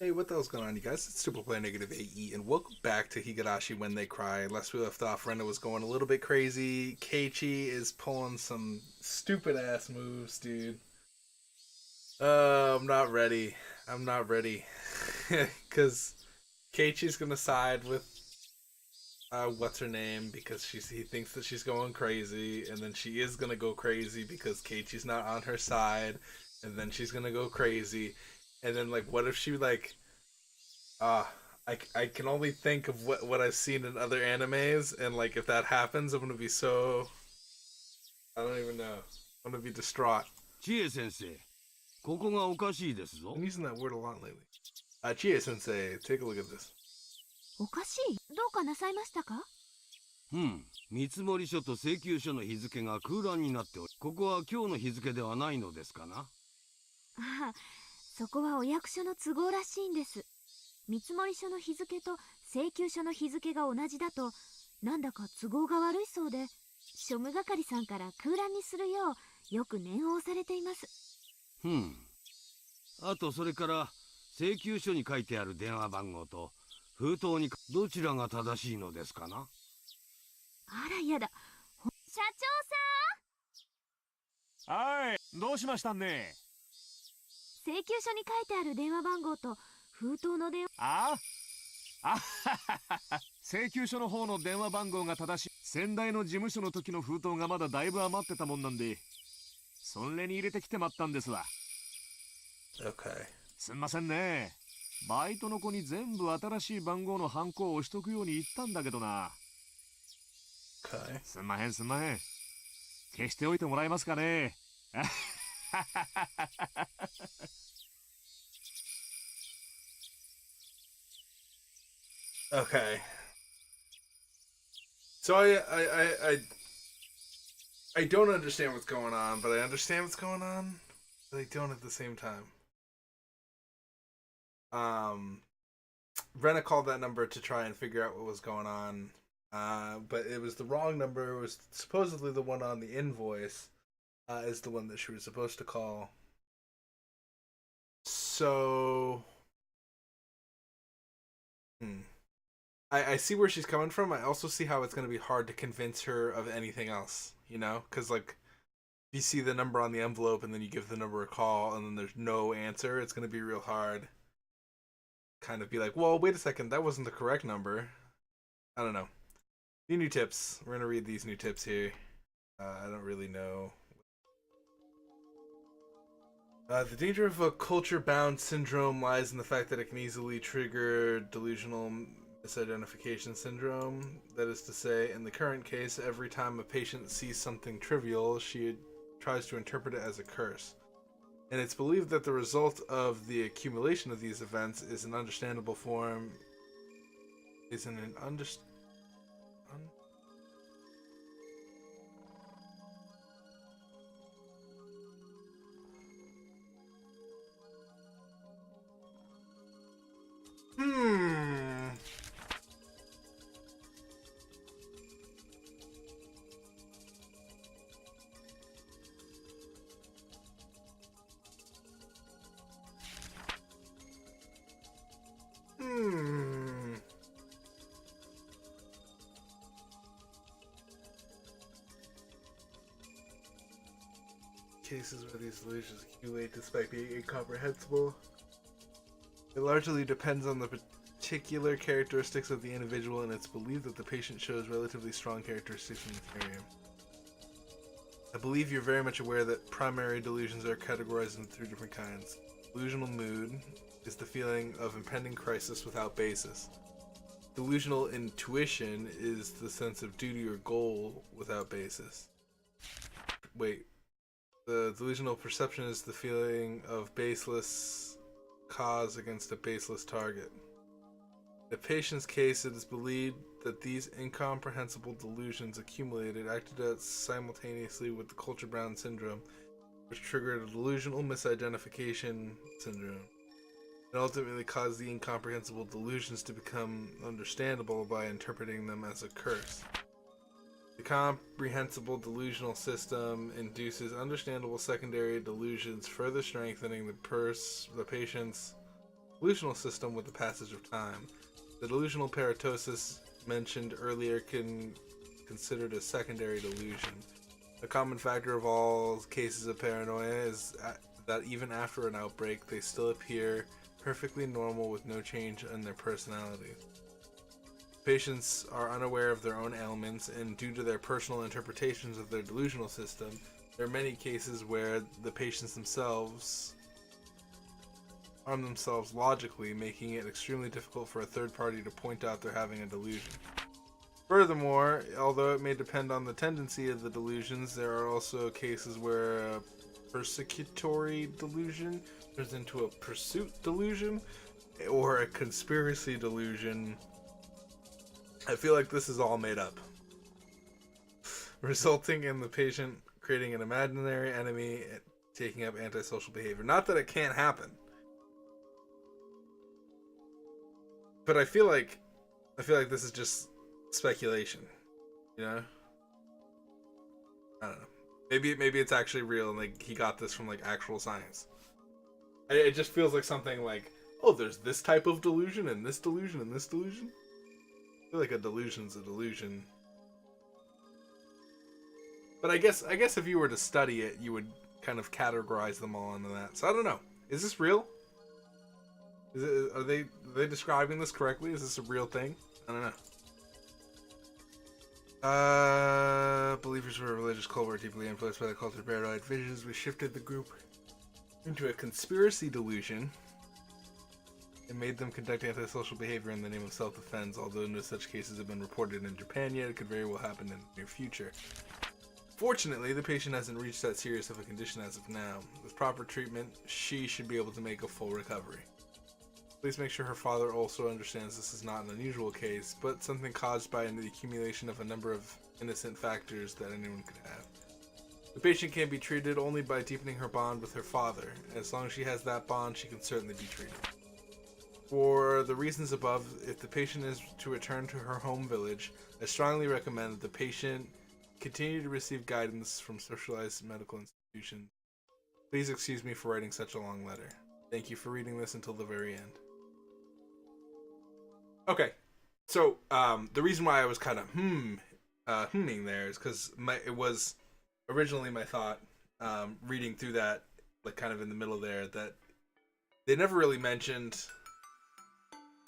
Hey, what the hell's going on, you guys? It's Super Player Negative AE, and welcome back to Higurashi When They Cry. Last we left off, Rena was going a little bit crazy. Keiichi is pulling some stupid ass moves, dude. I'm not ready. I'm not ready. Because Keiichi's gonna side with, what's her name, because he thinks that she's going crazy, and then she is gonna go crazy because Keiichi's not on her side, and then she's gonna go crazy. And then, like, what if she, like, Uh, I can only think of what I've seen in other animes, and like if that happens, I'm gonna be so I don't even know. I'm gonna be distraught. 知恵先生、ここがおかしいですぞ。I'm using that word a lot lately. Chie Sensei, take a look at this. おかしい。どうかなさいましたか？見積書と請求書の日付が空欄になっており、ここは今日の日付ではないのですかな？ああ、そこはお役所の都合らしいんです。見積書の日付と請求書の日付が同じだと、なんだか都合が悪いそうで、庶務係さんから空欄にするようよく念を押されています。あとそれから請求書に書いてある電話番号と封筒にどちらが正しいのですかな？あらやだ。社長はい、どうしましたんね。さん、請求書に書いてある電話番号と封筒の電話。請求書の方の電話番号が正しい。先代の事務所の時の封筒がまだだいぶ余ってたもんなんで、それに入れてきてまったんですわ。Okay. すんませんね。バイトの子に全部新しい番号のハンコを押しとくように言ったんだけどな。Okay. すんまへん。消しておいてもらえますかね。Okay. So I don't understand what's going on, but I understand what's going on, but I don't at the same time. Rena called that number to try and figure out what was going on. But it was the wrong number. It was supposedly the one on the invoice, is the one that she was supposed to call. So, I see where she's coming from. I also see how it's going to be hard to convince her of anything else, you know? Because, like, if you see the number on the envelope and then you give the number a call and then there's no answer, it's going to be real hard. Kind of be like, well, wait a second, that wasn't the correct number. I don't know. New tips. We're gonna read these new tips here. I don't really know. The danger of a culture-bound syndrome lies in the fact that it can easily trigger delusional misidentification syndrome. That is to say, in the current case, every time a patient sees something trivial, she tries to interpret it as a curse. And it's believed that the result of the accumulation of these events is an understandable form. Cases where these delusions accumulate despite being incomprehensible. It largely depends on the particular characteristics of the individual, and it's believed that the patient shows relatively strong characteristics in this area. I believe you're very much aware that primary delusions are categorized into three different kinds. Delusional mood is the feeling of impending crisis without basis. Delusional intuition is the sense of duty or goal without basis. Wait. The delusional perception is the feeling of baseless cause against a baseless target. In the patient's case, it is believed that these incomprehensible delusions accumulated acted out simultaneously with the culture-bound syndrome, which triggered a delusional misidentification syndrome, and ultimately caused the incomprehensible delusions to become understandable by interpreting them as a curse. The comprehensible delusional system induces understandable secondary delusions, further strengthening the patient's delusional system with the passage of time. The delusional paratosis mentioned earlier can considered a secondary delusion. A common factor of all cases of paranoia is that even after an outbreak, they still appear perfectly normal with no change in their personality. Patients are unaware of their own ailments, and due to their personal interpretations of their delusional system, there are many cases where the patients themselves harm themselves logically, making it extremely difficult for a third party to point out they're having a delusion. Furthermore, although it may depend on the tendency of the delusions, there are also cases where a persecutory delusion turns into a pursuit delusion or a conspiracy delusion. I feel like this is all made up, resulting in the patient creating an imaginary enemy and taking up antisocial behavior. Not that it can't happen, but I feel like this is just speculation, you know? I don't know. Maybe it's actually real and like he got this from like actual science. It just feels like something like, oh, there's this type of delusion and this delusion and this delusion. I feel like a delusion's a delusion. But I guess if you were to study it, you would kind of categorize them all into that. So I don't know. Is this real? Are they describing this correctly? Is this a real thing? I don't know. Believers were a religious cult were deeply influenced by the cult of paranoid visions. We shifted the group into a conspiracy delusion and made them conduct antisocial behavior in the name of self-defense. Although no such cases have been reported in Japan yet, it could very well happen in the near future. Fortunately, the patient hasn't reached that serious of a condition as of now. With proper treatment, she should be able to make a full recovery. Please make sure her father also understands this is not an unusual case, but something caused by the accumulation of a number of innocent factors that anyone could have. The patient can be treated only by deepening her bond with her father. As long as she has that bond, she can certainly be treated. For the reasons above, if the patient is to return to her home village, I strongly recommend that the patient continue to receive guidance from socialized medical institutions. Please excuse me for writing such a long letter. Thank you for reading this until the very end. Okay, so the reason why I was kind of humming there is because it was originally my thought, reading through that, like kind of in the middle there, that they never really mentioned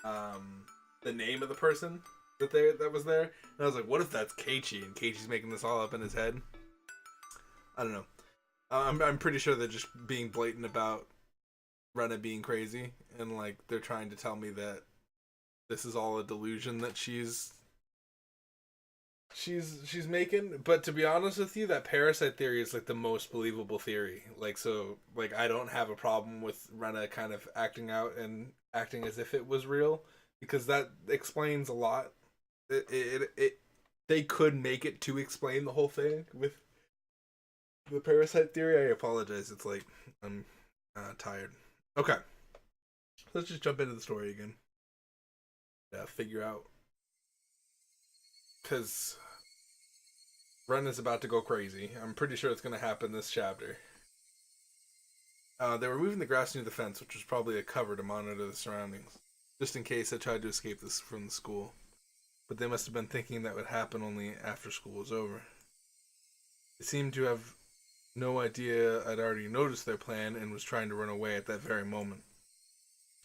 the name of the person that was there, and I was like, what if that's Keiichi and Keiichi's making this all up in his head? I don't know. I'm pretty sure they're just being blatant about Rena being crazy, and like they're trying to tell me that this is all a delusion that she's making. But to be honest with you, that parasite theory is like the most believable theory. Like, so like I don't have a problem with Rena kind of acting out and acting as if it was real, because that explains a lot. They could make it to explain the whole thing with the parasite theory. I apologize. It's like I'm tired. Okay, let's just jump into the story again. Figure out, because Ren is about to go crazy. I'm pretty sure it's going to happen this chapter. They were moving the grass near the fence, which was probably a cover to monitor the surroundings, just in case I tried to escape this from the school. But they must have been thinking that would happen only after school was over. They seemed to have no idea I'd already noticed their plan and was trying to run away at that very moment.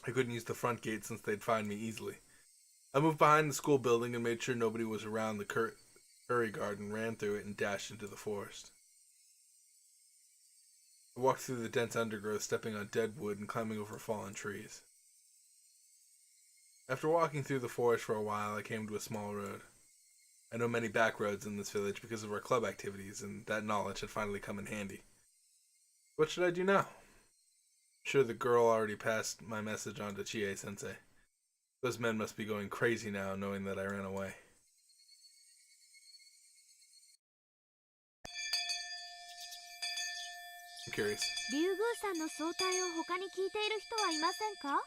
I couldn't use the front gate since they'd find me easily. I moved behind the school building and made sure nobody was around the curry garden, ran through it, and dashed into the forest. I walked through the dense undergrowth, stepping on dead wood and climbing over fallen trees. After walking through the forest for a while, I came to a small road. I know many back roads in this village because of our club activities, and that knowledge had finally come in handy. What should I do now? I'm sure the girl already passed my message on to Chie-sensei. Those men must be going crazy now, knowing that I ran away. I'm curious. 竜宮さんの総体を他に聞いている人はいませんか？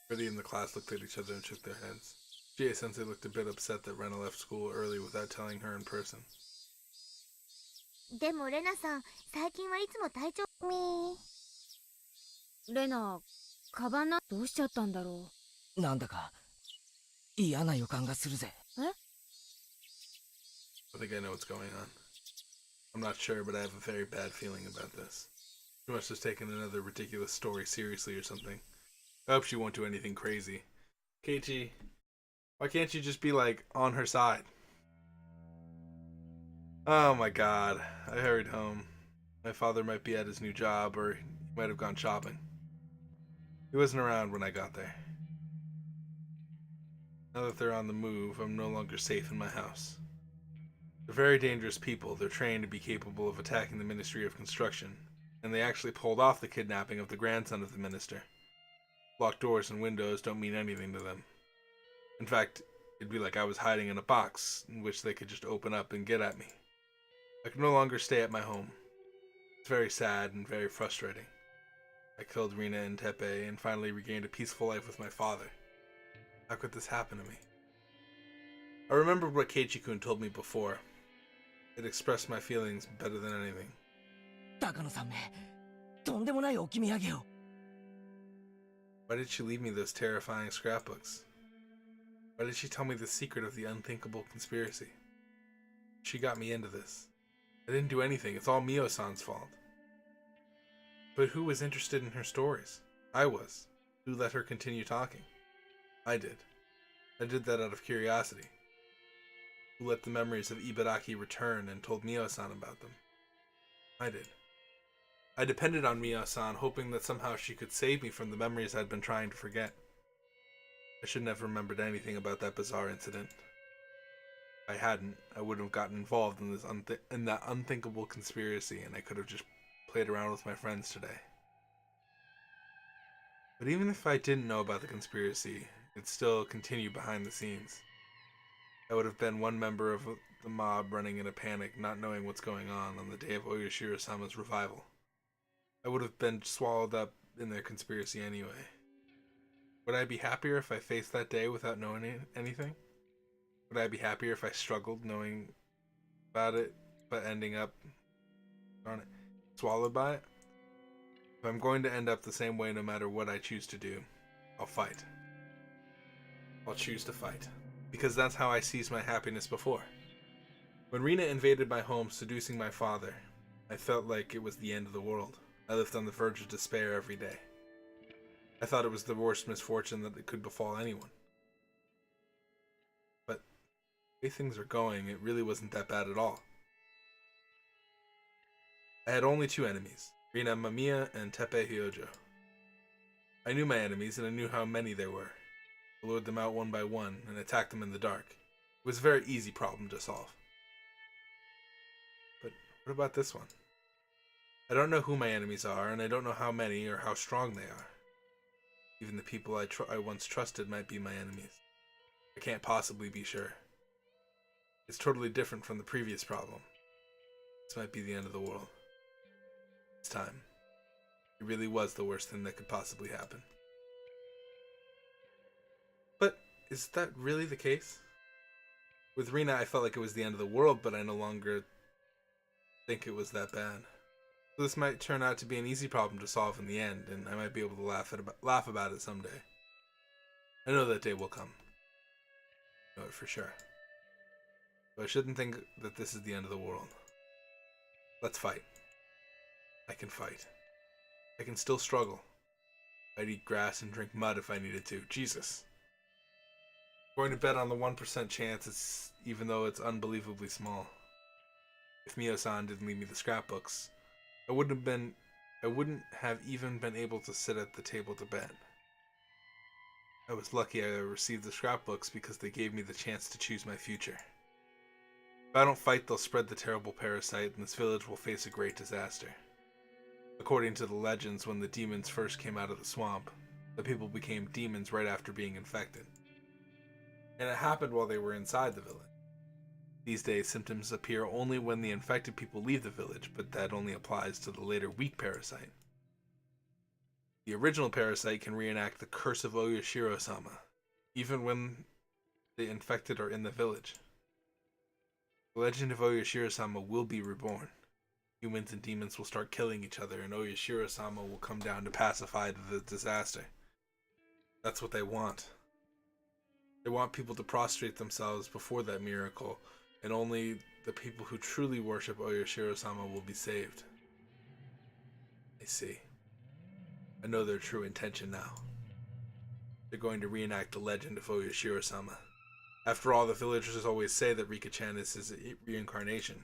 Everybody in the class looked at each other and shook their heads. Chie-sensei looked a bit upset that Rena left school early without telling her in person. でもレナさん、最近はいつも体調レナ、カバンな、どうしちゃったんだろなんだか嫌な予感がするぜ。う。え I think I know what's going on. I'm not sure, but I have a very bad feeling about this. She must have taken another ridiculous story seriously or something. I hope she won't do anything crazy. Keiichi, why can't you just be, like, on her side? Oh my god. I hurried home. My father might be at his new job, or he might have gone shopping. He wasn't around when I got there. Now that they're on the move, I'm no longer safe in my house. They're very dangerous people. They're trained to be capable of attacking the Ministry of Construction, and they actually pulled off the kidnapping of the grandson of the minister. Locked doors and windows don't mean anything to them. In fact, it'd be like I was hiding in a box in which they could just open up and get at me. I can no longer stay at my home. It's very sad and very frustrating. I killed Rina and Tepe and finally regained a peaceful life with my father. How could this happen to me? I remembered what Keiichi-kun told me before. It expressed my feelings better than anything. 高野さんめ、とんでもない置き土産を。Why did she leave me those terrifying scrapbooks? Why did she tell me the secret of the unthinkable conspiracy? She got me into this. I didn't do anything. It's all Mio-san's fault. But who was interested in her stories? I was. Who let her continue talking? I did. I did that out of curiosity. Who let the memories of Ibaraki return and told Mio-san about them? I did. I depended on Mio-san, hoping that somehow she could save me from the memories I'd been trying to forget. I shouldn't have remembered anything about that bizarre incident. If I hadn't, I wouldn't have gotten involved in this in that unthinkable conspiracy, and I could have just played around with my friends today. But even if I didn't know about the conspiracy, it still continued behind the scenes. I would have been one member of the mob running in a panic, not knowing what's going on the day of Oyashiro-sama's revival. I would have been swallowed up in their conspiracy anyway. Would I be happier if I faced that day without knowing anything? Would I be happier if I struggled knowing about it, but ending up, darn it, swallowed by it? If I'm going to end up the same way no matter what I choose to do, I'll fight. I'll choose to fight. Because that's how I seized my happiness before. When Rina invaded my home, seducing my father, I felt like it was the end of the world. I lived on the verge of despair every day. I thought it was the worst misfortune that could befall anyone. But the way things are going, it really wasn't that bad at all. I had only two enemies, Rina Mamiya and Tepe Hyojo. I knew my enemies and I knew how many there were. I lured them out one by one and attacked them in the dark. It was a very easy problem to solve. But what about this one? I don't know who my enemies are, and I don't know how many or how strong they are. Even the people I once trusted might be my enemies. I can't possibly be sure. It's totally different from the previous problem. This might be the end of the world. It's time. It really was the worst thing that could possibly happen. But is that really the case? With Rina, I felt like it was the end of the world, but I no longer think it was that bad. So this might turn out to be an easy problem to solve in the end, and I might be able to laugh about it someday. I know that day will come. I know it for sure. But I shouldn't think that this is the end of the world. Let's fight. I can fight. I can still struggle. I'd eat grass and drink mud if I needed to. Jesus. I'm going to bet on the 1% chance, even though it's unbelievably small. If Mio-san didn't leave me the scrapbooks, I wouldn't have even been able to sit at the table to bed. I was lucky I received the scrapbooks because they gave me the chance to choose my future. If I don't fight, they'll spread the terrible parasite and this village will face a great disaster. According to the legends, when the demons first came out of the swamp, the people became demons right after being infected. And it happened while they were inside the village. These days, symptoms appear only when the infected people leave the village, but that only applies to the later weak parasite. The original parasite can reenact the curse of Oyashiro-sama, even when the infected are in the village. The legend of Oyashiro-sama will be reborn. Humans and demons will start killing each other, and Oyashiro-sama will come down to pacify the disaster. That's what they want. They want people to prostrate themselves before that miracle, and only the people who truly worship Oyashiro-sama will be saved. I see. I know their true intention now. They're going to reenact the legend of Oyashiro-sama. After all, the villagers always say that Rika-chan is his reincarnation.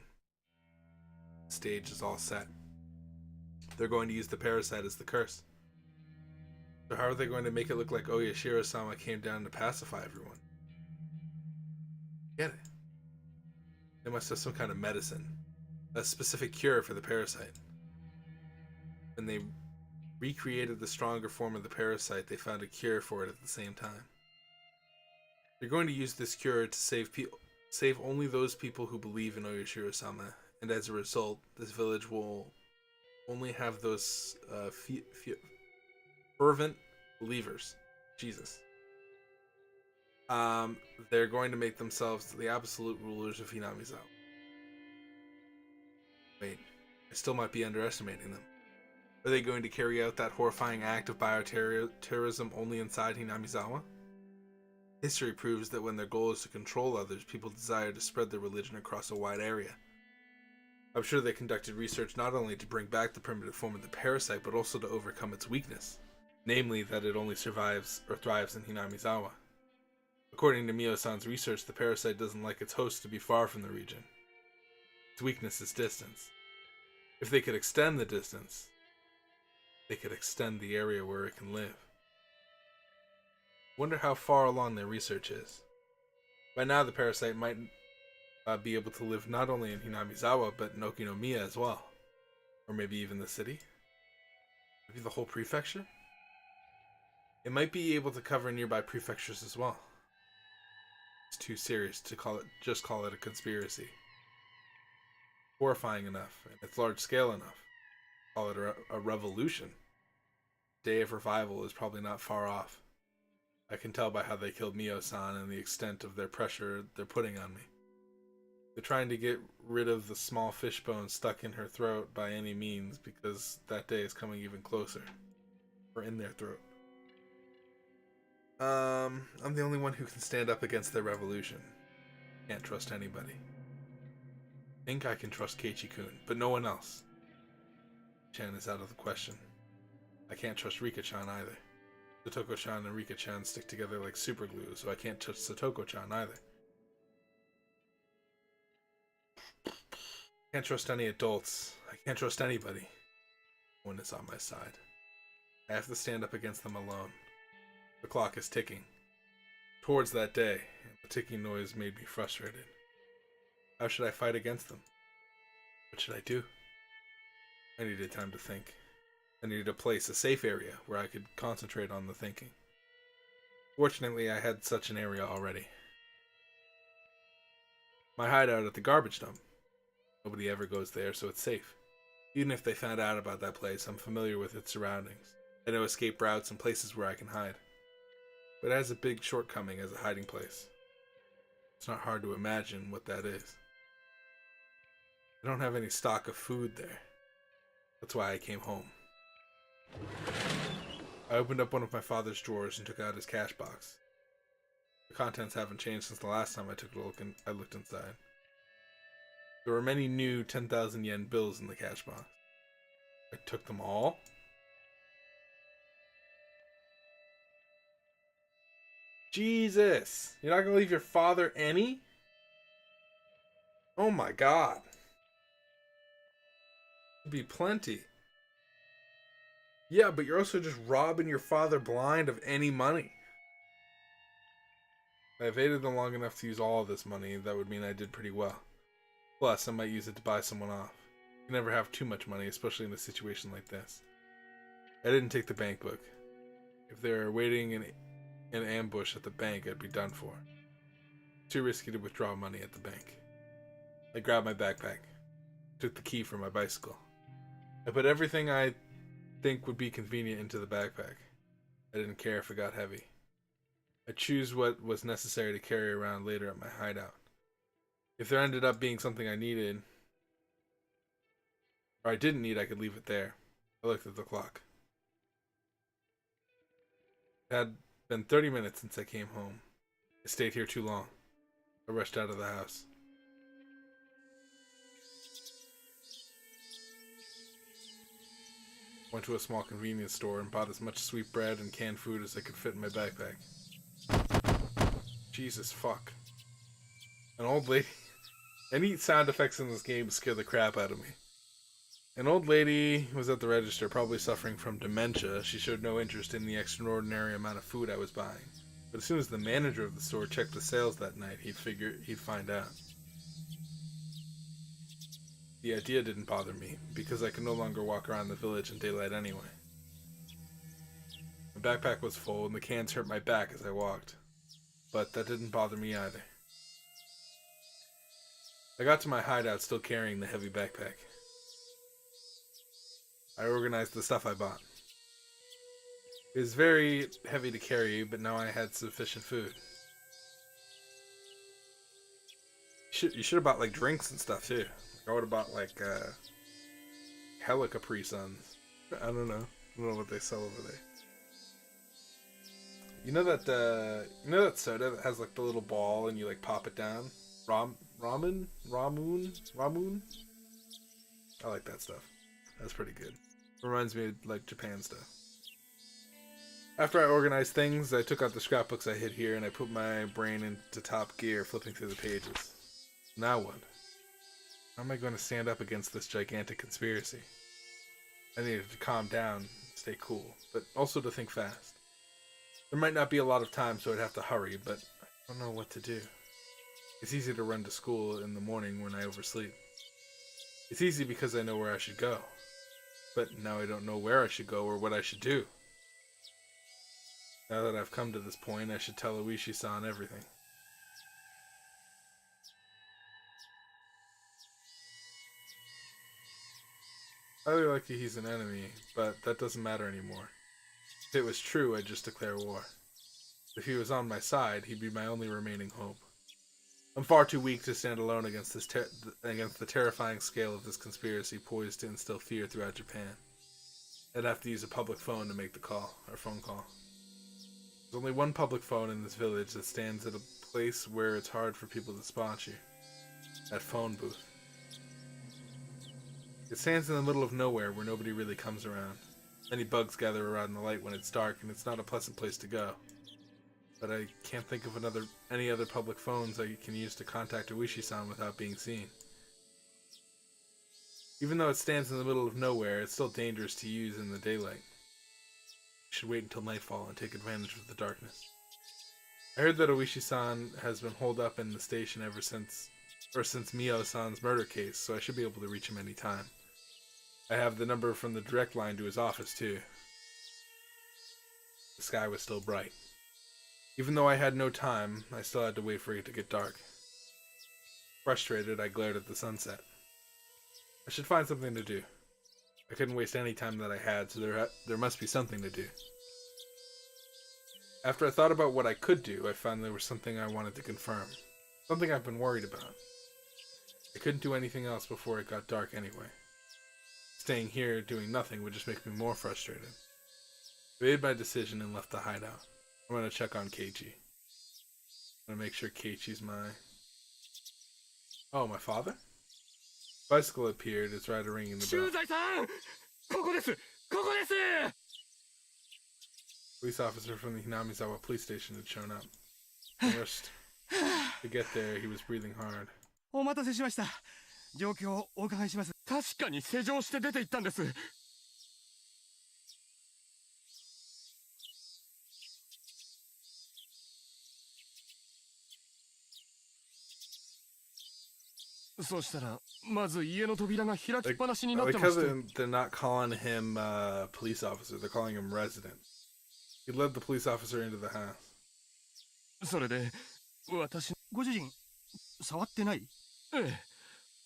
The stage is all set. They're going to use the parasite as the curse. So how are they going to make it look like Oyashiro-sama came down to pacify everyone? Get it? They must have some kind of medicine. A specific cure for the parasite. When they recreated the stronger form of the parasite, they found a cure for it at the same time. They're going to use this cure to save only those people who believe in Oyashiro-sama, and as a result, this village will only have those fervent believers. Jesus. They're going to make themselves the absolute rulers of Hinamizawa. Wait, I still might be underestimating them. Are they going to carry out that horrifying act of bioterrorism only inside Hinamizawa? History proves that when their goal is to control others, people desire to spread their religion across a wide area. I'm sure they conducted research not only to bring back the primitive form of the parasite, but also to overcome its weakness, namely that it only survives or thrives in Hinamizawa. According to Mio-san's research, the parasite doesn't like its host to be far from the region. Its weakness is distance. If they could extend the distance, they could extend the area where it can live. Wonder how far along their research is. By now, the parasite might be able to live not only in Hinamizawa, but in Okinomiya as well. Or maybe even the city? Maybe the whole prefecture? It might be able to cover nearby prefectures as well. It's too serious to just call it a conspiracy. Horrifying enough, and it's large scale enough. Call it a revolution. Day of revival is probably not far off. I can tell by how they killed Mio-san and the extent of their pressure they're putting on me. They're trying to get rid of the small fishbone stuck in her throat by any means, because that day is coming even closer. Or in their throat. I'm the only one who can stand up against their revolution. Can't trust anybody. Think I can trust Keiichi-kun, but no one else. Chan is out of the question. I can't trust Rika-chan either. Satoko-chan and Rika-chan stick together like superglue, so I can't trust Satoko-chan either. Can't trust any adults. I can't trust anybody. No one is on my side. I have to stand up against them alone. The clock is ticking. Towards that day, and the ticking noise made me frustrated. How should I fight against them? What should I do? I needed time to think. I needed a place, a safe area, where I could concentrate on the thinking. Fortunately, I had such an area already. My hideout at the garbage dump. Nobody ever goes there, so it's safe. Even if they found out about that place, I'm familiar with its surroundings. I know escape routes and places where I can hide. But it has a big shortcoming as a hiding place. It's not hard to imagine what that is. I don't have any stock of food there. That's why I came home. I opened up one of my father's drawers and took out his cash box. The contents haven't changed since the last time I took a look and I looked inside. There were many new 10,000 yen bills in the cash box. I took them all? Jesus! You're not gonna leave your father any? Oh my god. There'd be plenty. Yeah, but you're also just robbing your father blind of any money. If I evaded them long enough to use all of this money, that would mean I did pretty well. Plus, I might use it to buy someone off. You never have too much money, especially in a situation like this. I didn't take the bank book. If they were waiting in an ambush at the bank, I'd be done for. Too risky to withdraw money at the bank. I grabbed my backpack. Took the key for my bicycle. I put everything I think would be convenient into the backpack. I didn't care if it got heavy. I choose what was necessary to carry around later at my hideout. If there ended up being something I needed, or I didn't need, I could leave it there. I looked at the clock. It had Been 30 minutes since I came home. I stayed here too long. I rushed out of the house. Went to a small convenience store and bought as much sweet bread and canned food as I could fit in my backpack. Jesus fuck. An old lady. Any sound effects in this game scare the crap out of me. An old lady was at the register, probably suffering from dementia. She showed no interest in the extraordinary amount of food I was buying. But as soon as the manager of the store checked the sales that night, he'd find out. The idea didn't bother me, because I could no longer walk around the village in daylight anyway. My backpack was full, and the cans hurt my back as I walked. But that didn't bother me either. I got to my hideout still carrying the heavy backpack. I organized the stuff I bought. It was very heavy to carry, but now I had sufficient food. You should have bought like drinks and stuff too. I would have bought like hella Capri Suns. I don't know what they sell over there. You know that soda that has like the little ball and you like pop it down? Ramun? I like that stuff. That's pretty good. Reminds me of like Japan stuff. After I organized things, I took out the scrapbooks I hid here and I put my brain into top gear, flipping through the pages. Now what? How am I going to stand up against this gigantic conspiracy? I needed to calm down, stay cool, but also to think fast. There might not be a lot of time, so I'd have to hurry, but I don't know what to do. It's easy to run to school in the morning when I oversleep. It's easy because I know where I should go. But now I don't know where I should go or what I should do. Now that I've come to this point, I should tell Oishi-san everything. Highly likely he's an enemy, but that doesn't matter anymore. If it was true, I'd just declare war. If he was on my side, he'd be my only remaining hope. I'm far too weak to stand alone against the terrifying scale of this conspiracy poised to instill fear throughout Japan. I'd have to use a public phone to make the phone call. There's only one public phone in this village that stands at a place where it's hard for people to spot you. That phone booth. It stands in the middle of nowhere where nobody really comes around. Many bugs gather around the light when it's dark, and it's not a pleasant place to go. But I can't think of any other public phones I can use to contact Oishi-san without being seen. Even though it stands in the middle of nowhere, it's still dangerous to use in the daylight. I should wait until nightfall and take advantage of the darkness. I heard that Oishi-san has been holed up in the station since Mio-san's murder case, so I should be able to reach him any time. I have the number from the direct line to his office, too. The sky was still bright. Even though I had no time, I still had to wait for it to get dark. Frustrated, I glared at the sunset. I should find something to do. I couldn't waste any time that I had, so there must be something to do. After I thought about what I could do, I found there was something I wanted to confirm. Something I've been worried about. I couldn't do anything else before it got dark anyway. Staying here doing nothing would just make me more frustrated. I made my decision and left the hideout. I'm gonna check on Keiichi. I'm gonna make sure Keiichi's my... Oh, my father? Bicycle appeared, its rider ringing the bell. Police officer from the Hinamizawa police station had shown up. First, to get there, he was breathing hard. お待たせしました。状況をお伺いします。確かに施錠して出て行ったんです。そうしたら、まず家の扉が開きっぱなしになってまして。They're not calling him police officer, they're calling him resident. He led the police officer into the house. それで、私、ご主人、触ってない？ええ。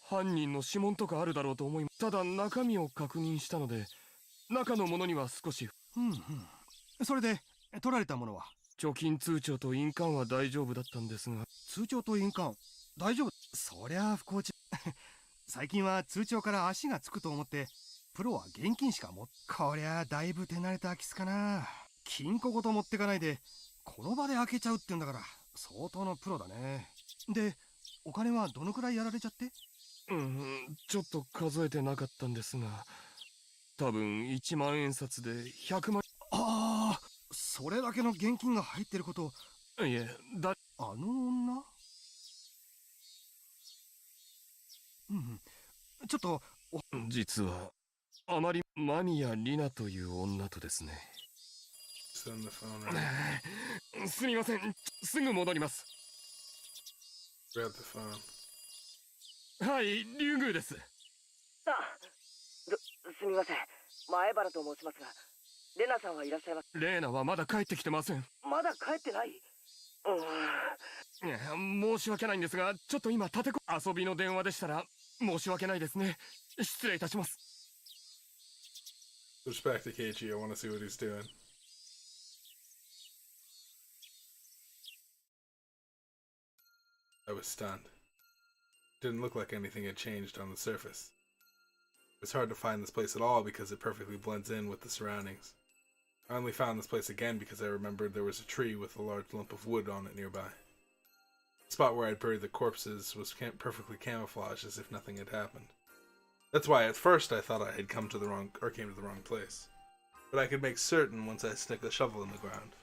犯人の指紋とかあるだろうと思います。ただ中身を確認したので、中のものには少し。それで、取られたものは？貯金通帳と印鑑は大丈夫だったんですが。通帳と印鑑？大丈夫？そりゃあ不幸中。最近は通帳から足がつくと思って、プロは現金しかこりゃあだいぶ手慣れた空き巣かな。金庫ごと持ってかないで、この場で開けちゃうってんだから相当のプロだね。で、お金はどのくらいやられちゃって？ちょっと数えてなかったんですが、多分1万円札で100万。ああ、それだけの現金が入ってること。いえ、あの女？ちょっと実はあまりマミヤ・リナという女とですね。It's on the phone, right? すみません、すぐ戻ります。 Grab the phone. はい、竜宮です。すみません、前原と申しますが、レナさんはいらっしゃいます？レーナはまだ帰ってきてません。まだ帰ってない？いや、申し訳ないんですが、ちょっと今遊びの電話でしたら申し訳ないですね。失礼いたします。 Switch back to Keiichi. I want to see what he's doing. I was stunned. Didn't look like anything had changed on the surface. It was hard to find this place at all because it perfectly blends in with the surroundings. I only found this place again because I remembered there was a tree with a large lump of wood on it nearby. The spot where I'd buried the corpses was perfectly camouflaged as if nothing had happened. That's why at first I thought I had came to the wrong place. But I could make certain once I stick a shovel in the ground.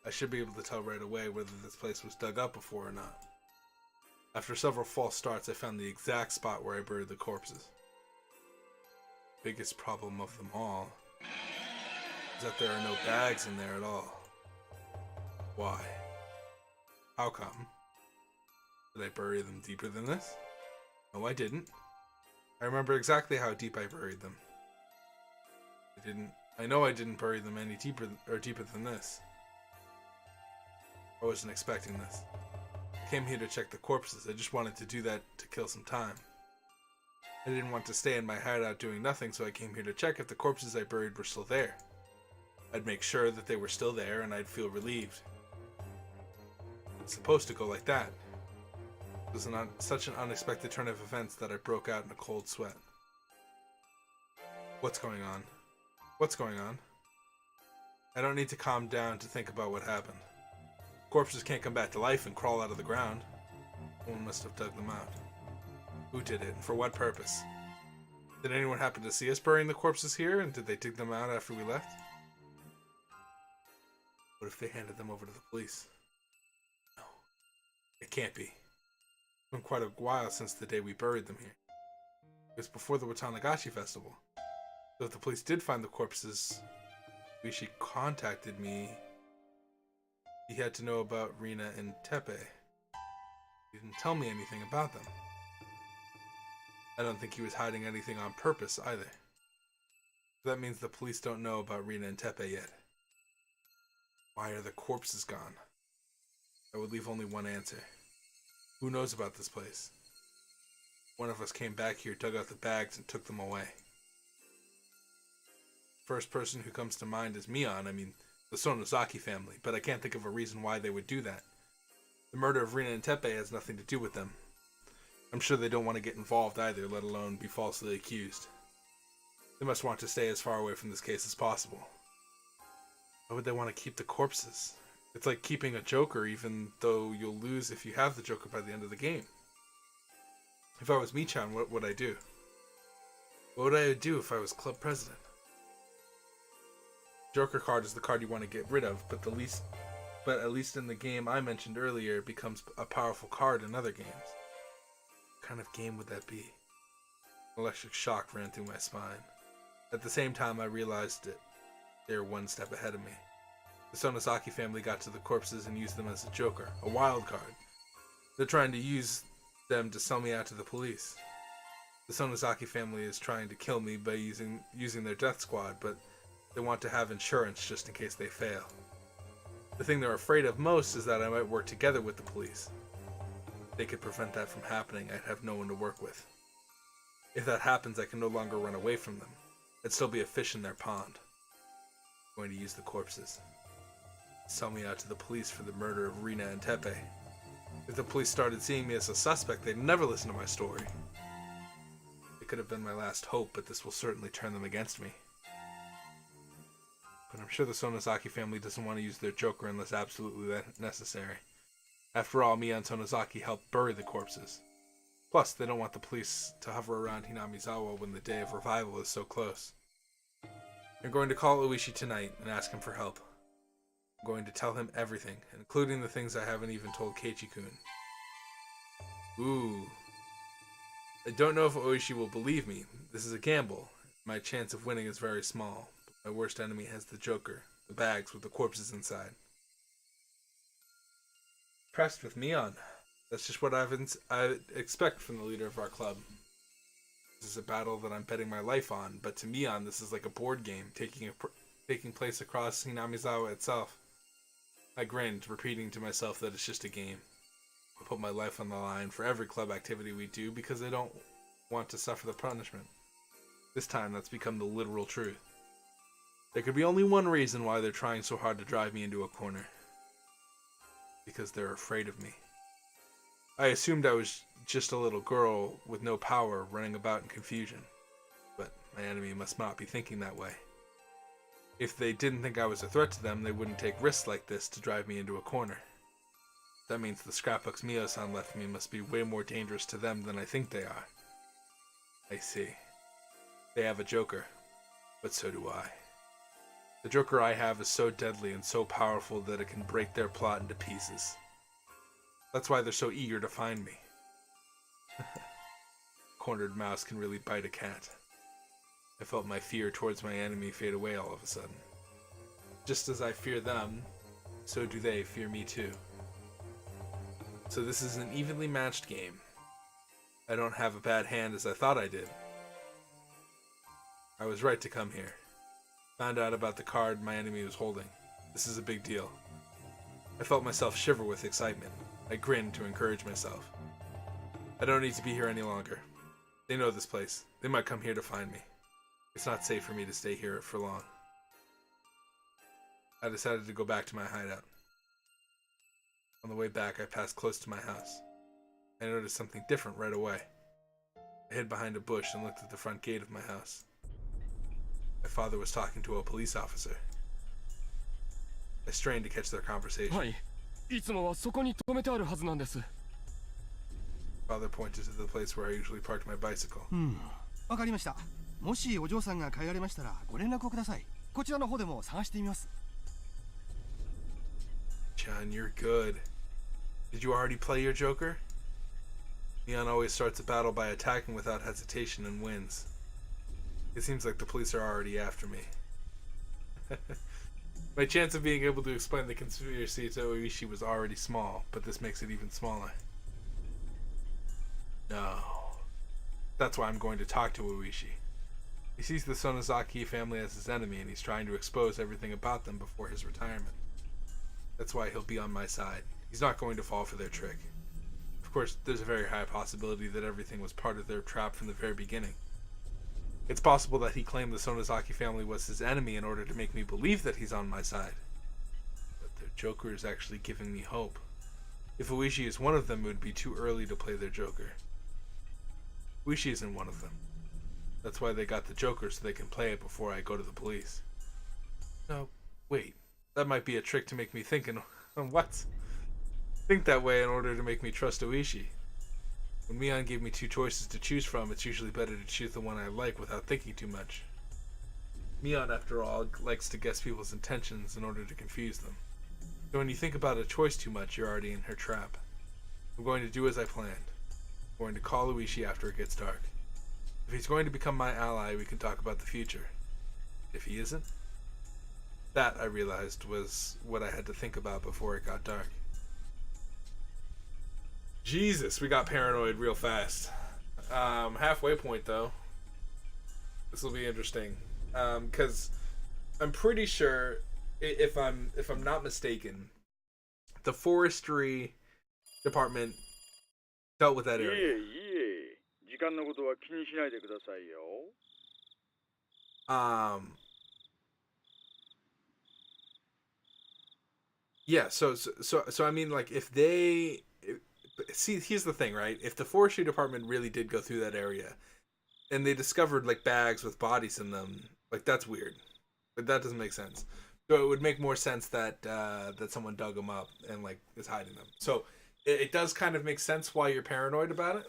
I should be able to tell right away whether this place was dug up before or not. After several false starts, I found the exact spot where I buried the corpses. Biggest problem of them all is that there are no bags in there at all. Why? How come? Did I bury them deeper than this? No, I didn't. I remember exactly how deep I buried them. I know I didn't bury them any deeper than this. I wasn't expecting this. I came here to check the corpses. I just wanted to do that to kill some time. I didn't want to stay in my hideout doing nothing, so I came here to check if the corpses I buried were still there. I'd make sure that they were still there and I'd feel relieved. It's supposed to go like that. It was such an unexpected turn of events that I broke out in a cold sweat. What's going on? What's going on? I don't need to calm down to think about what happened. Corpses can't come back to life and crawl out of the ground. Someone must have dug them out. Who did it, and for what purpose? Did anyone happen to see us burying the corpses here, and did they dig them out after we left? What if they handed them over to the police? No, it can't be. It's been quite a while since the day we buried them here. It was before the Watanagashi festival. So if the police did find the corpses, Rishi contacted me. He had to know about Rina and Tepe. He didn't tell me anything about them. I don't think he was hiding anything on purpose either. That means the police don't know about Rina and Tepe yet. Why are the corpses gone? I would leave only one answer. Who knows about this place? One of us came back here, dug out the bags, and took them away. First person who comes to mind is Mion, the Sonozaki family, but I can't think of a reason why they would do that. The murder of Rina and Tepe has nothing to do with them. I'm sure they don't want to get involved either, let alone be falsely accused. They must want to stay as far away from this case as possible. Why would they want to keep the corpses? It's like keeping a Joker, even though you'll lose if you have the Joker by the end of the game. If I was Michan, what would I do? What would I do if I was club president? Joker card is the card you want to get rid of, but at least in the game I mentioned earlier, it becomes a powerful card in other games. What kind of game would that be? An electric shock ran through my spine. At the same time, I realized that they were one step ahead of me. The Sonozaki family got to the corpses and used them as a Joker, a wild card. They're trying to use them to sell me out to the police. The Sonozaki family is trying to kill me by using their death squad, but they want to have insurance just in case they fail. The thing they're afraid of most is that I might work together with the police. If they could prevent that from happening, I'd have no one to work with. If that happens, I can no longer run away from them. I'd still be a fish in their pond. I'm going to use the corpses. Sell me out to the police for the murder of Rina and Tepe. If the police started seeing me as a suspect, they'd never listen to my story. It could have been my last hope, but this will certainly turn them against me. But I'm sure the Sonozaki family doesn't want to use their Joker unless absolutely necessary. After all, Mia and Sonozaki helped bury the corpses. Plus, they don't want the police to hover around Hinamizawa when the day of revival is so close. I'm going to call Oishi tonight and ask him for help. I'm going to tell him everything, including the things I haven't even told Keiichi-kun. Ooh. I don't know if Oishi will believe me. This is a gamble. My chance of winning is very small. But my worst enemy has the Joker, the bags with the corpses inside. Impressed with Mion. That's just what I expect from the leader of our club. This is a battle that I'm betting my life on, but to Mion, this is like a board game taking place across Hinamizawa itself. I grinned, repeating to myself that it's just a game. I put my life on the line for every club activity we do because I don't want to suffer the punishment. This time, that's become the literal truth. There could be only one reason why they're trying so hard to drive me into a corner. Because they're afraid of me. I assumed I was just a little girl with no power running about in confusion. But my enemy must not be thinking that way. If they didn't think I was a threat to them, they wouldn't take risks like this to drive me into a corner. That means the scrapbooks Mio-san left me must be way more dangerous to them than I think they are. I see. They have a Joker, but so do I. The Joker I have is so deadly and so powerful that it can break their plot into pieces. That's why they're so eager to find me. Cornered mouse can really bite a cat. I felt my fear towards my enemy fade away all of a sudden. Just as I fear them, so do they fear me too. So this is an evenly matched game. I don't have a bad hand as I thought I did. I was right to come here. Found out about the card my enemy was holding. This is a big deal. I felt myself shiver with excitement. I grinned to encourage myself. I don't need to be here any longer. They know this place. They might come here to find me. It's not safe for me to stay here for long. I decided to go back to my hideout. On the way back, I passed close to my house. I noticed something different right away. I hid behind a bush and looked at the front gate of my house. My father was talking to a police officer. I strained to catch their conversation. はい。いつもはそこに止めてあるはずなんです。 Father pointed to the place where I usually parked my bicycle. わかりました。もしお嬢さんが帰られましたらご連絡をください。こちらの方でも探してみます。 John, you're good. Did you already play your Joker? Neon always starts a battle by attacking without hesitation and wins. It seems like the police are already after me. My chance of being able to explain the conspiracy to Oishi was already small, but this makes it even smaller. No. That's why I'm going to talk to Oishi. He sees the Sonozaki family as his enemy, and he's trying to expose everything about them before his retirement. That's why he'll be on my side. He's not going to fall for their trick. Of course, there's a very high possibility that everything was part of their trap from the very beginning. It's possible that he claimed the Sonozaki family was his enemy in order to make me believe that he's on my side. But their Joker is actually giving me hope. If Oishi is one of them, it would be too early to play their Joker. Oishi isn't one of them. That's why they got the Joker, so they can play it before I go to the police. No, wait. That might be a trick to make me think what? Think that way in order to make me trust Oishi. When Mion gave me two choices to choose from, it's usually better to choose the one I like without thinking too much. Mion, after all, likes to guess people's intentions in order to confuse them. So when you think about a choice too much, you're already in her trap. I'm going to do as I planned. I'm going to call Oishi after it gets dark. If he's going to become my ally, we can talk about the future. If he isn't, that, I realized, was what I had to think about before it got dark. Jesus, we got paranoid real fast. Halfway point, though. This will be interesting. Because I'm pretty sure, if I'm not mistaken, the forestry department dealt with that area. Yeah, so I mean, like, if they see, here's the thing, right? If the forestry department really did go through that area and they discovered like bags with bodies in them, like, that's weird. But that doesn't make sense. So it would make more sense that that someone dug them up and like is hiding them. So it does kind of make sense why you're paranoid about it.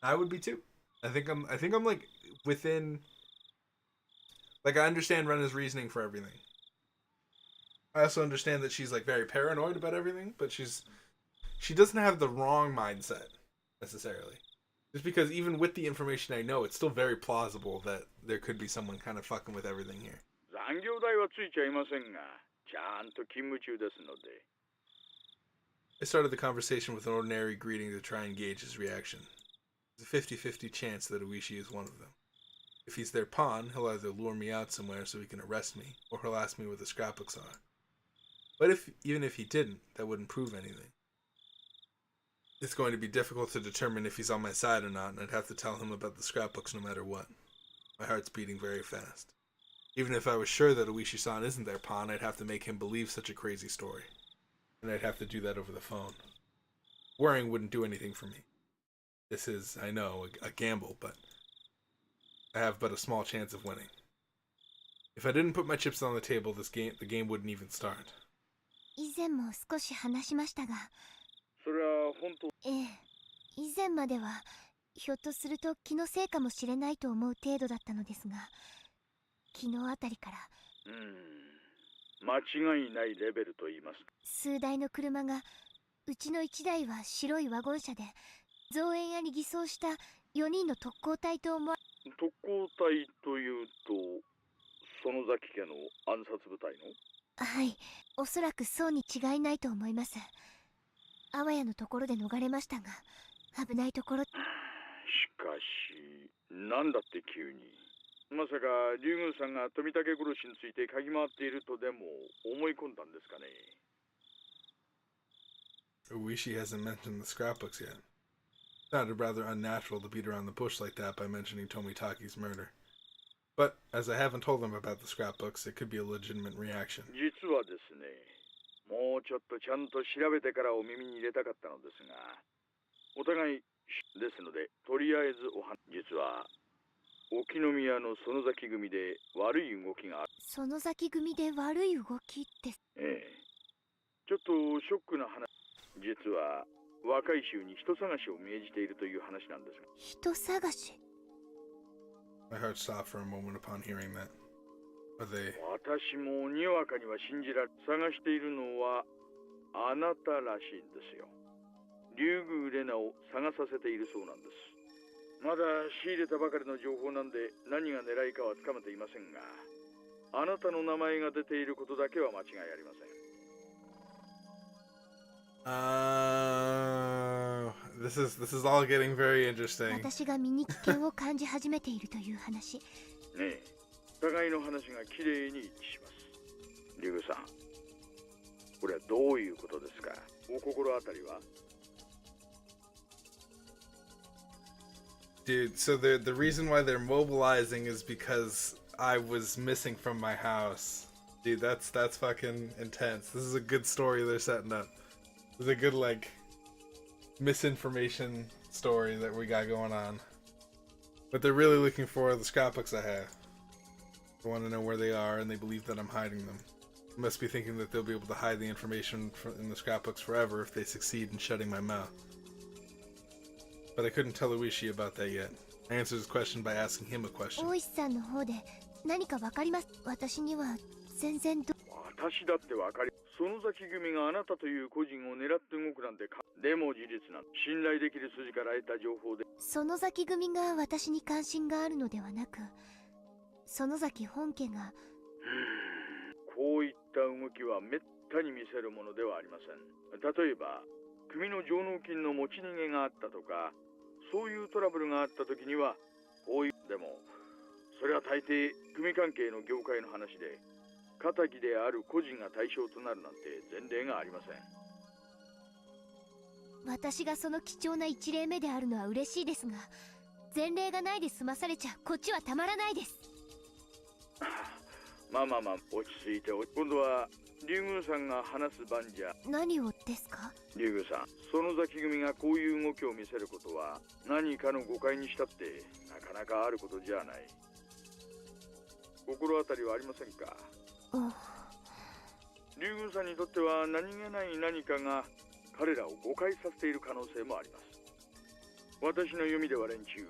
I would be too. I think I'm like within. Like, I understand Rena's reasoning for everything. I also understand that she's like very paranoid about everything, but she doesn't have the wrong mindset necessarily. Just because even with the information I know, it's still very plausible that there could be someone kind of fucking with everything here. 残業代はついちゃいませんが、ちゃんと勤務中ですので。 I started the conversation with an ordinary greeting to try and gauge his reaction. There's a 50-50 chance that Oishi is one of them. If he's their pawn, he'll either lure me out somewhere so he can arrest me, or he'll ask me where the scrapbooks are. But even if he didn't, that wouldn't prove anything. It's going to be difficult to determine if he's on my side or not, and I'd have to tell him about the scrapbooks no matter what. My heart's beating very fast. Even if I was sure that Oishi-san isn't their pawn, I'd have to make him believe such a crazy story. And I'd have to do that over the phone. Worrying wouldn't do anything for me. This is, I know, a gamble, but I have but a small chance of winning. If I didn't put my chips on the table, the game wouldn't even start. 以前も少し話しましたが、それは本当。ええ、以前まではひょっとすると気のせいかもしれないと思う程度だったのですが、昨日あたりから間違いないレベルと言いますか。数台の車が、うちの1台は白いワゴン車で造園屋に偽装した4人の特攻隊と思わ。特攻隊というと、園崎家の暗殺部隊の。はい、おそらくそうに違いないと思います。あわやのところで逃れましたが、危ないところ。しかし、なんだって急に。まさか竜宮さんが富武殺しについて嗅ぎ回っているとでも思い込んだんですかね。Oishi hasn't mentioned the scrapbooks yet. Sounded rather unnatural to beat around the bush like that by mentioning Tomitaki's murder. But, as I haven't told them about the scrapbooks, it could be a legitimate reaction. 実はですね、もうちょっとちゃんと調べてからお耳に入れたかったのですが、お互いですので、とりあえず実は、沖宮の園崎組で悪い動きがある。園崎組で悪い動きって。ええ。ちょっとショックな話。実は、若い衆に人探しを命じているという話なんですが。人探し。My heart stopped for a moment upon hearing that. Are they... 私もにわかには信じられ、探しているのはあなたらしいんですよ。竜宮レナを探させているそうなんです。まだ仕入れたばかりの情報なんで何が狙いかはつかめていませんが、あなたの名前が出ていることだけは間違いありません。This is all getting very interesting. 私が身に危険を感じ始めているという話。ねえ、互いの話がきれいに一致します。竜宮さん、これはどういうことですか？お心当たりは？ Dude, so the reason why they're mobilizing is because I was missing from my house. Dude, that's fucking intense. This is a good story they're setting up. This is a good, like, misinformation story that we got going on. But they're really looking for the scrapbooks I have. They want to know where they are, and they believe that I'm hiding them. They must be thinking that they'll be able to hide the information in the scrapbooks forever if they succeed in shutting my mouth. But I couldn't tell Oishi about that yet. I answered his question by asking him a question. 大石さんの方で何かわかります？私には全然私だってわかり、園崎組があなたという個人を狙って動くなんてでも事実なん、信頼できる筋から得た情報で。園崎組が私に関心があるのではなく、園崎本家が。こういった動きはめったに見せるものではありません。例えば組の上納金の持ち逃げがあったとか、そういうトラブルがあった時にはこういう。でもそれは大抵組関係の業界の話で、仇である個人が対象となるなんて前例がありません。私がその貴重な一例目であるのは嬉しいですが、前例がないで済まされちゃこっちはたまらないです。まあ、落ち着いて。今度は竜宮さんが話す番じゃ。何をですか？竜宮さん、園崎組がこういう動きを見せることは何かの誤解にしたってなかなかあることじゃない。心当たりはありませんか？竜宮さんにとっては何気ない何かが彼らを誤解させている可能性もあります。私の読みでは連中、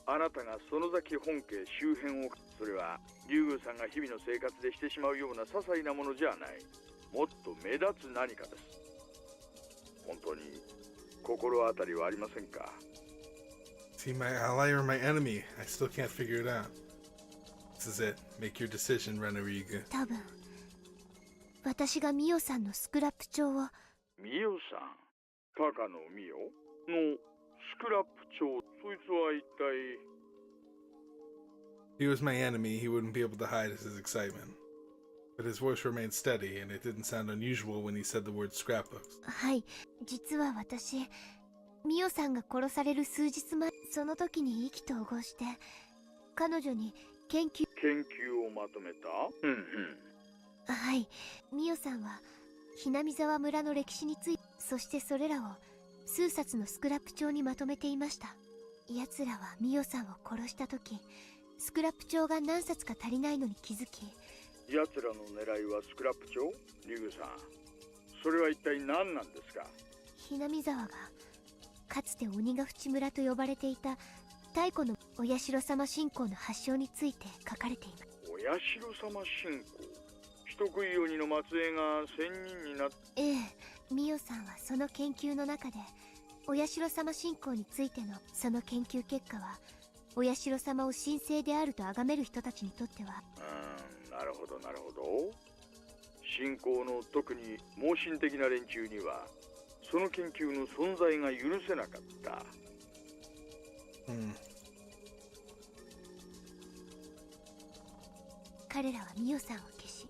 あなたが園崎本家周辺を、それは竜宮さんが日々の生活でしてしまうような些細なものじゃない、もっと目立つ何かです。本当に心当たりはありませんか？ See, my ally or my enemy? I still can't figure it out. This is it. Make your decision, Renariga. 多分私がミオさんのスクラップ帳を。ミオさん、高野ミオのスクラップ帳、そいつは一体。 If he was my enemy, he wouldn't be able to hide his excitement. But his voice remained steady, and it didn't sound unusual when he said the word scrapbooks. はい、実は私、ミオさんが殺される数日前、その時に意気投合して彼女に研究をまとめた。はい、ミオさんはひなみ沢村の歴史について、そしてそれらを数冊のスクラップ帳にまとめていました。奴らはミオさんを殺した時、スクラップ帳が何冊か足りないのに気づき。奴らの狙いはスクラップ帳？リグさん、それは一体何なんですか？ひなみ沢がかつて鬼ヶ淵村と呼ばれていた太古のお社様信仰の発祥について書かれています。お社様信仰、人食い鬼の末裔が仙人になっ。ええ、ミオさんはその研究の中でお社様信仰についてのその研究結果は、お社様を神聖であると崇める人たちにとっては。なるほどなるほど。信仰の特に盲信的な連中にはその研究の存在が許せなかった。彼らはミオさんを消し、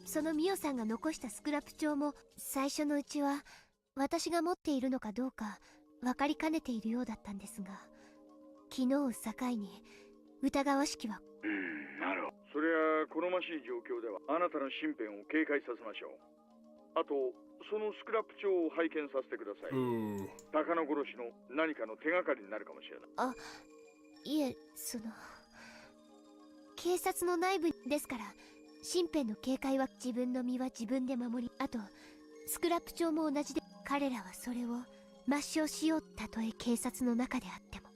そのミオさんが残したスクラップ帳も最初のうちは私が持っているのかどうか分かりかねているようだったんですが、昨日を境に疑わしきは。なるほど。それは好ましい状況ではあなたの身辺を警戒させましょう。あとそのスクラップ帳を拝見させてください。高野殺しの何かの手がかりになるかもしれない。いえ、警察の内部ですから、身辺の警戒は自分の身は自分で守り、あとスクラップ帳も同じで、彼らはそれを抹消しよう、たとえ警察の中であっても。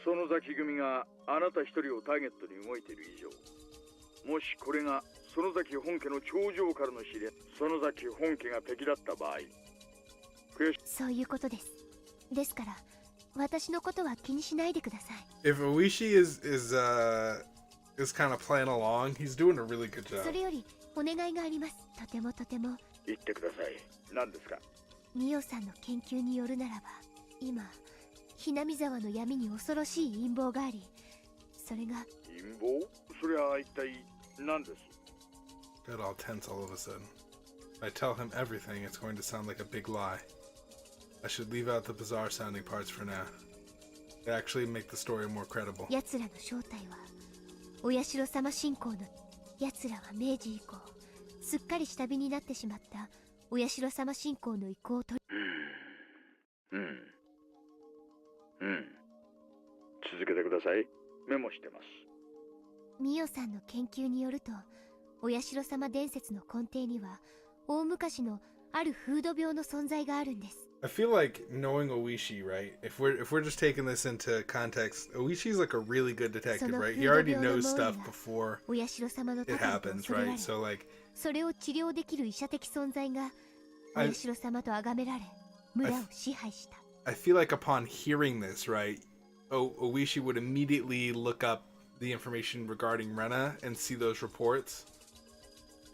園崎組があなた一人をターゲットに動いている以上、もしこれが園崎本家の頂上からの試練、園崎本家が敵だった場合、そういうことです。ですから私のことは気にしないでください。 If Oishi is kind of playing along, he's doing a really good job. それよりお願いがあります。とても言ってください。何ですか？ミオさんの研究によるならば、今ひなみ沢の闇に恐ろしい陰謀があり、それが。陰謀？それは一体何です？ Got all tense all of a sudden. If I tell him everything, it's going to sound like a big lie. I should leave out the bizarre sounding parts for now. They actually make the story more credible. 奴らの正体はお社様信仰の。奴らは明治以降すっかり下火になってしまったお社様信仰の意向を取り。続けてください。メモしてます。ミオさんの研究によると、お社様伝説の根底には大昔のある風土病の存在があるんです。I feel like knowing Oishi, right? If we're just taking this into context, Oishi's like a really good detective, right? He already knows stuff before it happens, right? So like それを治療できる医者的存在がお社様と崇められ、村を支配した。I feel like upon hearing this, right, Oishi would immediately look up the information regarding Rena and see those reports.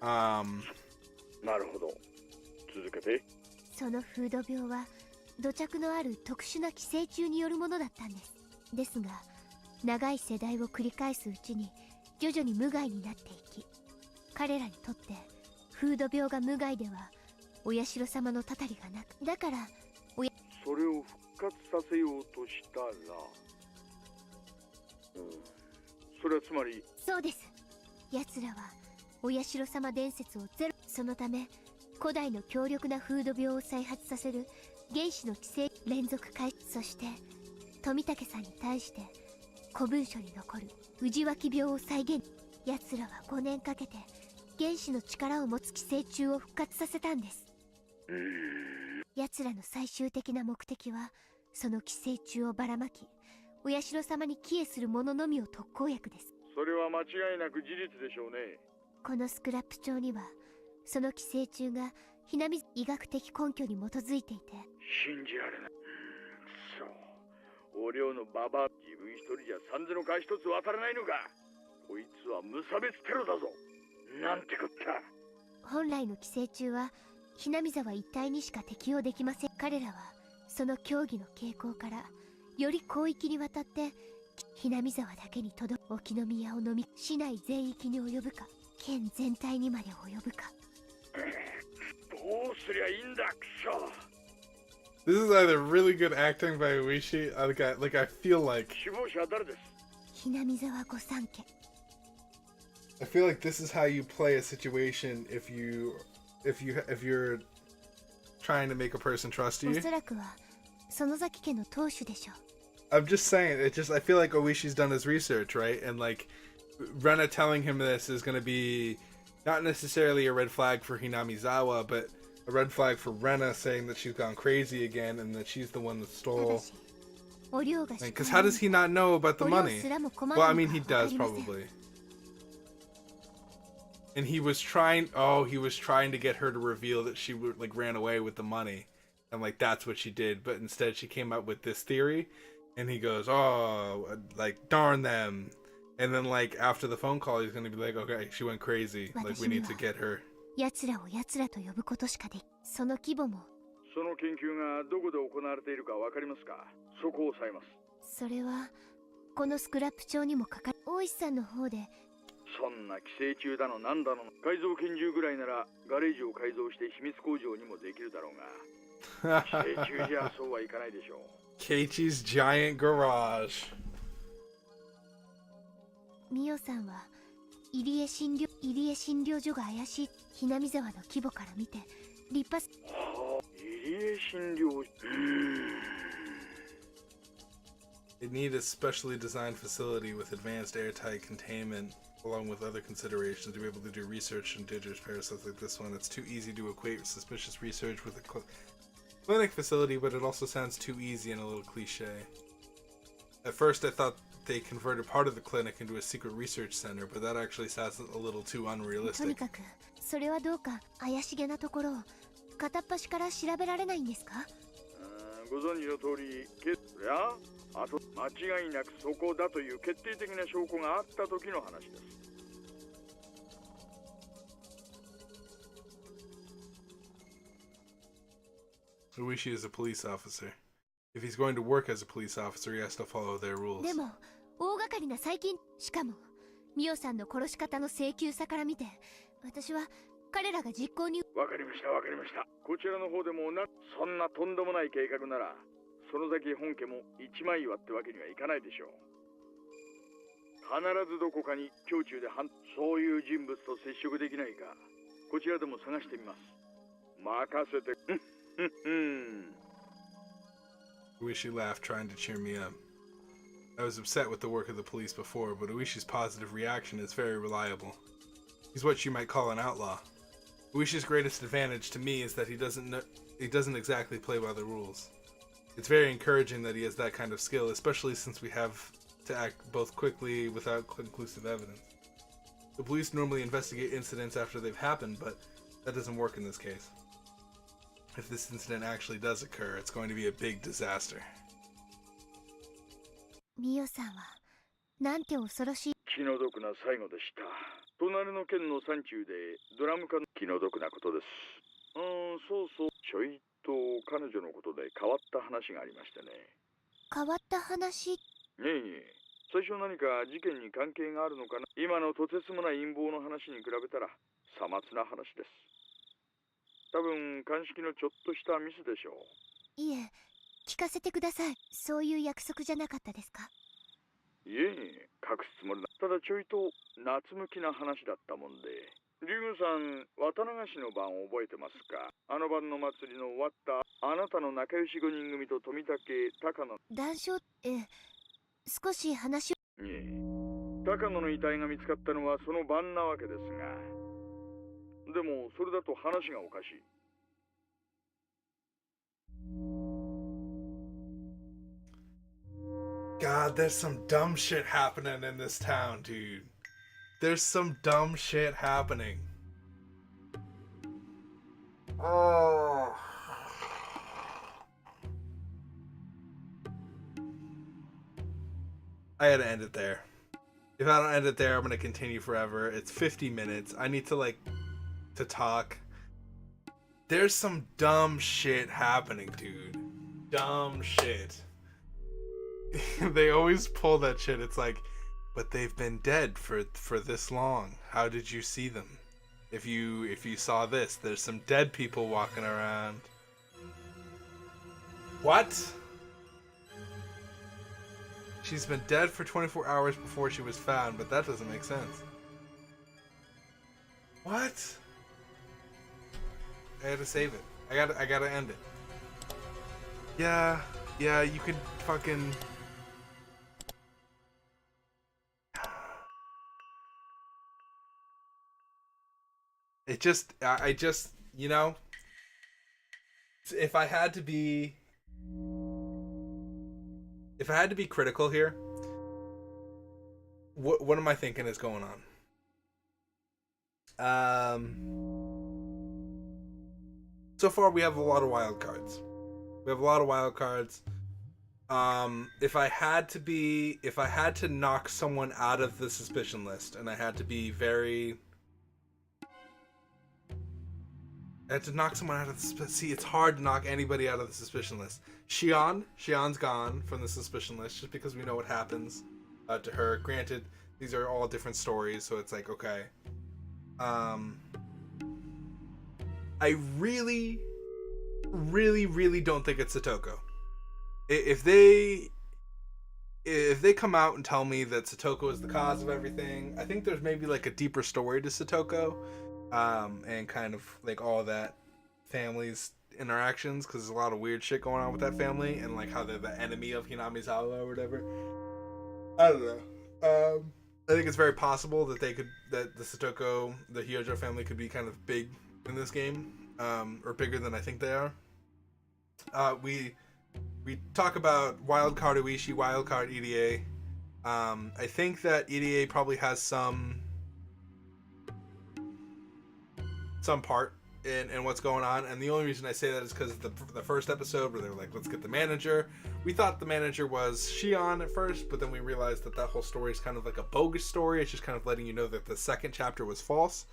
なるほど。続けて。その風土病は土着のある特殊な寄生虫によるものだったんです。ですが長い世代を繰り返すうちに徐々に無害になっていき、彼らにとって風土病が無害ではお社様のたたりがなく、だからそれを復活させようとしたら、それはつまり。そうです。奴らはお社様伝説をゼロ。そのため古代の強力な風土病を再発させる原始の寄生連続開始、そして富武さんに対して古文書に残る氏脇病を再現。奴らは5年かけて原子の力を持つ寄生虫を復活させたんです。奴らの最終的な目的はその寄生虫をばらまき、お社様に帰依する者のみを特効薬です。それは間違いなく事実でしょうね。このスクラップ帳にはその寄生虫がひなみ医学的根拠に基づいていて、信じられない。お寮のババア、自分一人じゃ三千の川一つ渡らないのか。こいつは無差別テロだぞ。なんてこった。本来の寄生虫はひなみ沢一帯にしか適用できません。彼らはその競技の傾向からより広域にわたってひなみ沢だけに届く沖宮を飲み、市内全域に及ぶか県全体にまで及ぶか。どうすりゃいいんだ、くそ。This is either really good acting by Uishi, I feel like 首謀者は誰です？ひなみ沢御三家。I feel like this is how you play a situation if you're trying to make a person trust お you. そらくは園崎家の当主でしょう。I'm just saying, I feel like Oishi's done his research, right? And like, Rena telling him this is going to be not necessarily a red flag for Hinamizawa, but a red flag for Rena saying that she's gone crazy again and that she's the one that ただ stole. しお寮が Because how does he not know about the お寮 money? すらも困る Well, の I mean, か he わか does りません。 probably. And he was trying to get her to reveal that she like ran away with the money. And like, that's what she did. But instead she came up with this theory. And he goes, oh, like, darn them. And then like, after the phone call, he's going to be like, okay, she went crazy. Like, we need to get her. 奴らを奴らと呼ぶことしかでき、その規模も。その研究がどこで行われているかわかりますか？そこを押さえます。それはこのスクラップ帳にも書かれ、大石さんの方で。そんな寄生虫だのなんだの改造拳銃ぐらいならガレージを改造して秘密工場にもできるだろうが、寄生虫じゃそうはいかないでしょう。Keiichi's giant garage. ミオさんは入江診療所が怪しいひなみ沢の規模から見て立派。はあ、入江診療所。It need a specially designed facility with advanced airtight containment, along with other considerations, to be able to do research on dangerous parasites like this one. It's too easy to equate suspicious research with a clinic facility, but it also sounds too easy and a little cliche. At first I thought they converted part of the clinic into a secret research center, but that actually sounds a little too とに unrealistic. かくそれはどうか怪しげなところを片っ端から調べられないんですか？ご存知の通り、あと間違いなくそこだという決定的な証拠があった時の話です。Uishi is a police officer. If he's going to work as a police officer, he has to follow their rules. でも大掛かりな最近、しかもミオさんの殺し方の請求さから見て、私は彼らが実行に。わかりましたわかりました。こちらの方でもそんなとんでもない計画なら園崎本家も一枚岩ってわけにはいかないでしょう。必ずどこかに胸中でそういう人物と接触できないか、こちらでも探してみます。任せて。Uishi laughed, trying to cheer me up. I was upset with the work of the police before, but Uishi's positive reaction is very reliable. He's what you might call an outlaw. Uishi's greatest advantage to me is that he doesn't exactly play by the rules. It's very encouraging that he has that kind of skill, especially since we have to act both quickly without conclusive evidence. The police normally investigate incidents after they've happened, but that doesn't work in this case. If this incident actually does occur, it's going to be a big disaster. ミオさんはなんて恐ろしい。気の毒な最後でした。隣の県の山中でドラム缶、気の毒なことです。そうそう、ちょいと彼女のことで変わった話がありましてね。変わった話？いえいえ、最初何か事件に関係があるのかな。今のとてつもない陰謀の話に比べたらさまつな話です。多分鑑識のちょっとしたミスでしょう。いえ、聞かせてください。そういう約束じゃなかったですか？いえ、隠すつもりだ。ただちょいと夏向きな話だったもんで。リュウさん、綿流しの晩を覚えてますか？あの晩の祭りの終わったあなたの仲良し5人組と富武、高野。談笑、少し話を。いえ、高野の遺体が見つかったのはその晩なわけですが、でもそれだと話がおかしい。God, there's some dumb shit happening in this town, dude. There's some dumb shit happening. Oh. I had to end it there. If I don't end it there, I'm gonna continue forever. It's 50 minutes. I need to talk. There's some dumb shit happening, dude. Dumb shit. They always pull that shit. It's like, but they've been dead for this long. How did you see them? If you saw this, there's some dead people walking around. What? She's been dead for 24 hours before she was found, but that doesn't make sense. What? I had to save it. I gotta end it. Yeah, you could fucking... I just, you know, if I had to be critical here, what am I thinking is going on? So far we have a lot of wild cards. If I had to knock someone out of the suspicion list, and I had to knock someone out of the... See, it's hard to knock anybody out of the suspicion list. Shion's gone from the suspicion list just because we know what happens to her. Granted, these are all different stories, so it's like, okay. I really, really, really don't think it's Satoko. If they come out and tell me that Satoko is the cause of everything, I think there's maybe like a deeper story to Satoko. And kind of like all that family's interactions, because there's a lot of weird shit going on with that family, and like how they're the enemy of Hinamizawa or whatever. I don't know. I think it's very possible that the Satoko, the Hyojo family could be kind of big in this game, or bigger than I think they are. We talk about wildcard Oishi, wildcard EDA. I think that EDA probably has some part in what's going on, and the only reason I say that is because the first episode where they were like, let's get the manager. We thought the manager was Shion at first, but then we realized that whole story is kind of like a bogus story. It's just kind of letting you know that the second chapter was false.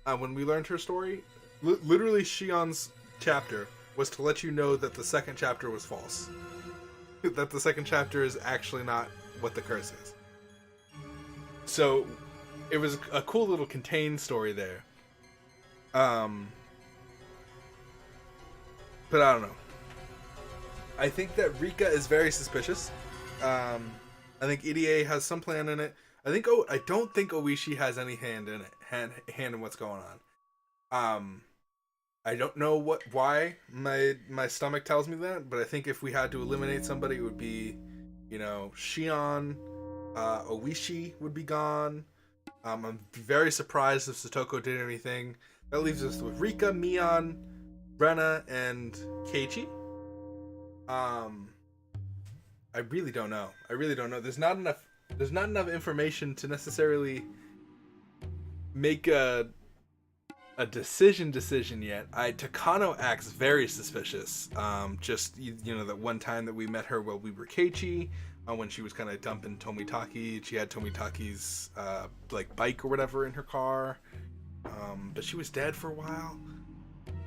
When we learned her story, literally Shion's chapter was to let you know that the second chapter was false. That the second chapter is actually not what the curse is. So it was a cool little contained story there. But I don't know. I think that Rika is very suspicious. I think EDA has some plan in it. I don't think Oishi has any hand in it. Hand in what's going on. I don't know why my stomach tells me that, but I think if we had to eliminate somebody, it would be, Shion, Oishi would be gone. I'm very surprised if Satoko did anything. That leaves us with Rika, Mion, Brenna, and Keiichi. I really don't know. There's not enough information to necessarily make a decision yet. Takano acts very suspicious. Just that one time that we met her while we were Keiichi, when she was kind of dumping Tomitaki. She had Tomitaki's bike or whatever in her car. But she was dead for a while.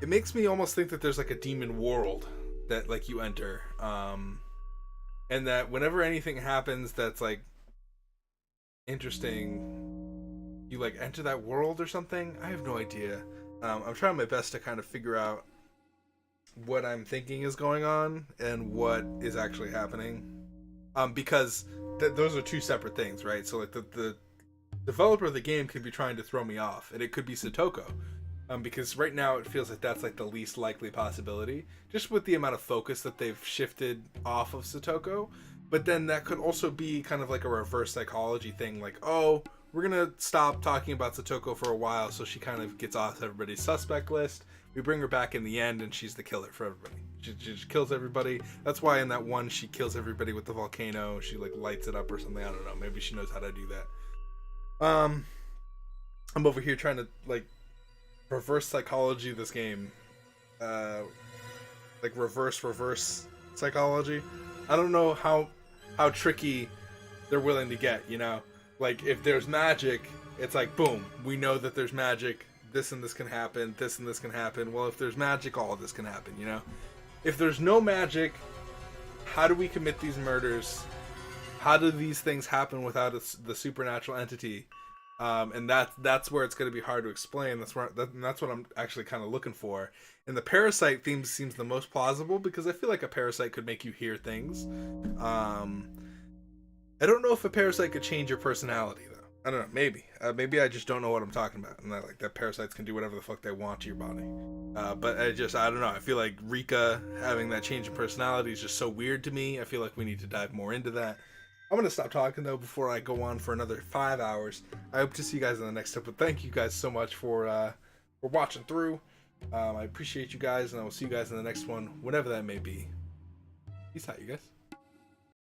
It makes me almost think that there's like a demon world that you enter, and that whenever anything happens that's like interesting, you enter that world or something. I have no idea. I'm trying my best to kind of figure out what I'm thinking is going on and what is actually happening, because those are two separate things, right? So the developer of the game could be trying to throw me off, and it could be Satoko, because right now it feels like that's the least likely possibility, just with the amount of focus that they've shifted off of Satoko. But then that could also be kind of like a reverse psychology thing, like, oh, we're gonna stop talking about Satoko for a while, so she kind of gets off everybody's suspect list. We bring her back in the end, and she's the killer for everybody. She just kills everybody. That's why in that one she kills everybody with the volcano. She like lights it up or something. I don't know. Maybe she knows how to do that. I'm over here trying to like reverse psychology this game. Like reverse psychology. I don't know how tricky they're willing to get, you know? Like, if there's magic, it's like, boom, we know that there's magic, this and this can happen, this and this can happen. Well, if there's magic, all of this can happen, you know? If there's no magic, how do we commit these murders? How do these things happen without the supernatural entity? And that's where it's going to be hard to explain. That's what I'm actually kind of looking for. And the parasite theme seems the most plausible, because I feel like a parasite could make you hear things. I don't know if a parasite could change your personality, though. I don't know. Maybe. Maybe I just don't know what I'm talking about. And that parasites can do whatever the fuck they want to your body. But I don't know. I feel like Rika having that change in personality is just so weird to me. I feel like we need to dive more into that. I'm going to stop talking, though, before I go on for another 5 hours. I hope to see you guys in the next episode. Thank you guys so much for watching through. I appreciate you guys, and I will see you guys in the next one, whenever that may be. Peace out, you guys.